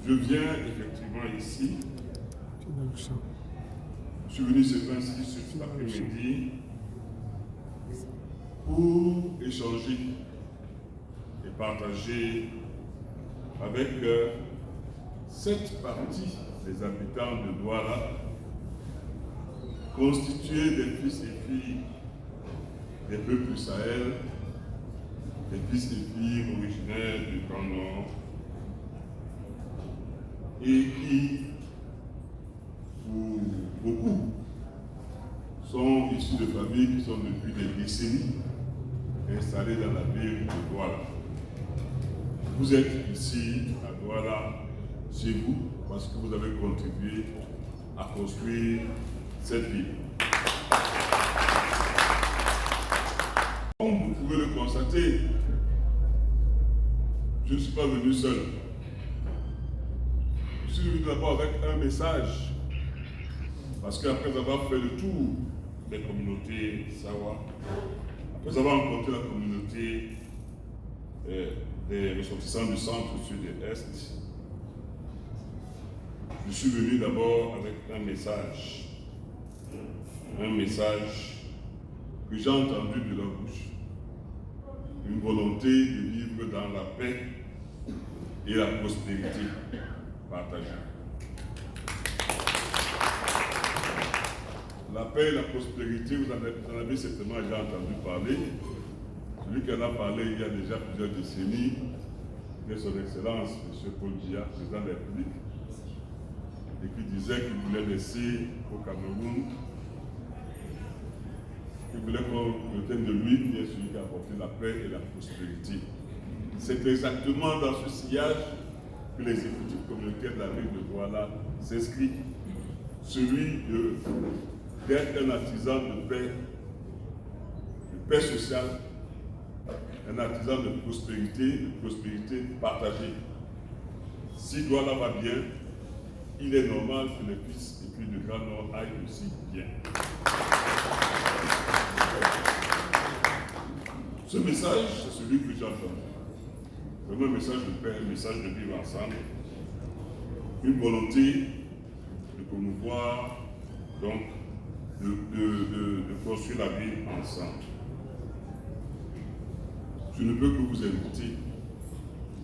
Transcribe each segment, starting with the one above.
Je viens effectivement ici. Je suis venu cet après-midi pour échanger et partager avec cette partie des habitants de Douala, constitués des fils et filles des peuples du Sahel, des fils et filles originaires du Grand Nord, et qui, pour beaucoup, sont issus de familles qui sont depuis des décennies installées dans la ville de Douala. Vous êtes ici à Douala, chez vous, parce que vous avez contribué à construire cette ville. Comme vous pouvez le constater, je ne suis pas venu seul. Je suis venu d'abord avec un message, parce qu'après avoir fait le tour des communautés Sawa, après avoir rencontré la communauté des ressortissants du centre, sud et est, je suis venu d'abord avec un message que j'ai entendu de leur bouche, une volonté de vivre dans la paix et la prospérité partagée. La paix et la prospérité, vous en avez certainement déjà entendu parler. Celui qui en a parlé il y a déjà plusieurs décennies, c'est son Excellence, M. Paul Biya, président de la République, et qui disait qu'il voulait laisser au Cameroun, qu'il voulait qu'on retienne de lui, qui est celui qui a apporté la paix et la prospérité. C'est exactement dans ce sillage que l'exécutif communautaire de la ville de Douala s'inscrit, celui d'être un artisan de paix sociale, un artisan de prospérité partagée. Si Douala va bien, il est normal que les fils et filles du Grand Nord aillent aussi bien. Ce message, c'est celui que j'ai entendu. Vraiment un message de paix, un message de vivre ensemble, une volonté de promouvoir, donc, de construire la vie ensemble. Je ne peux que vous inviter,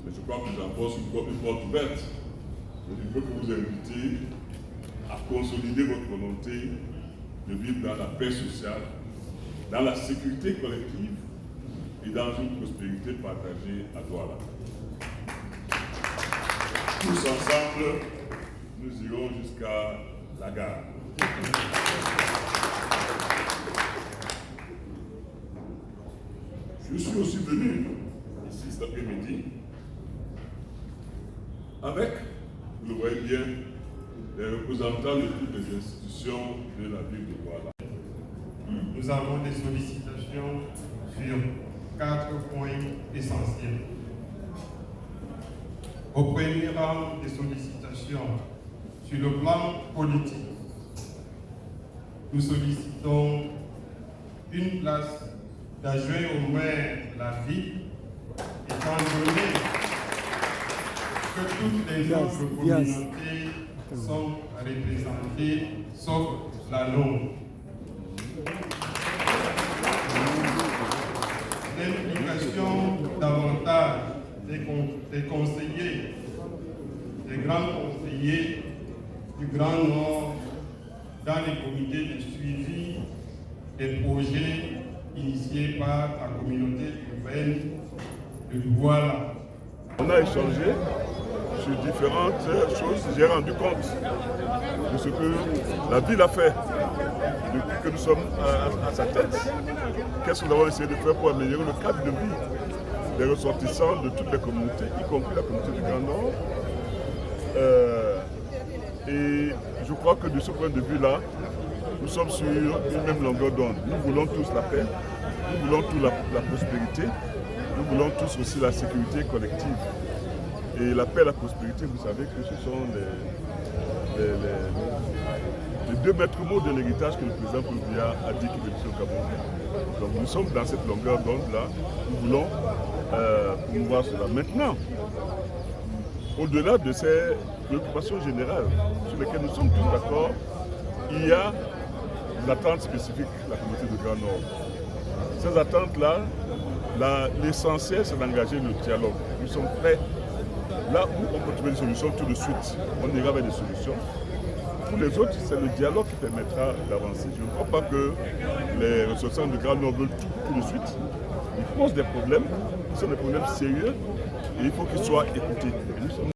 mais je crois que j'apporte une porte ouverte. Je ne peux que vous inviter à consolider votre volonté de vivre dans la paix sociale, dans la sécurité collective et dans une prospérité partagée à Douala. Tous ensemble, nous irons jusqu'à la gare. Je suis aussi venu ici cet après-midi avec, vous le voyez bien, les représentants de toutes les institutions de la ville de Douala. Nous avons des sollicitations sur 4 points essentiels. Au premier rang des sollicitations, sur le plan politique, nous sollicitons une place d'adjoint au maire de la ville, étant donné que toutes les autres communautés sont représentées, sauf la nôtre. L'implication davantage des conseillers, des grands conseillers du Grand Nord dans les comités de suivi des projets initiés par la communauté urbaine de Douala. On a échangé sur différentes choses. J'ai rendu compte de ce que la ville a fait depuis que nous sommes à sa tête. Qu'est-ce que nous avons essayé de faire pour améliorer le cadre de vie des ressortissants de toutes les communautés, y compris la communauté du Grand Nord. Et je crois que de ce point de vue-là, nous sommes sur une même longueur d'onde. Nous voulons tous la paix, nous voulons tous la prospérité, nous voulons tous aussi la sécurité collective. Et la paix et la prospérité, vous savez que ce sont les deux maîtres mots de l'héritage que le président Paul Biya a dit qu'il est au Cameroun. Donc nous sommes dans cette longueur d'onde-là, nous voulons promouvoir cela. Maintenant, au-delà de ces préoccupations générales sur lesquelles nous sommes tous d'accord, il y a des attentes spécifiques de la communauté de Grand Nord. Ces attentes-là, l'essentiel, c'est d'engager le dialogue. Nous sommes prêts. Là où on peut trouver des solutions tout de suite, on ira vers des solutions. Pour les autres, c'est le dialogue qui permettra d'avancer. Je ne crois pas que les ressortissants de Grand Nord veulent tout de suite. Ils posent des problèmes, qui sont des problèmes sérieux, et il faut qu'ils soient écoutés.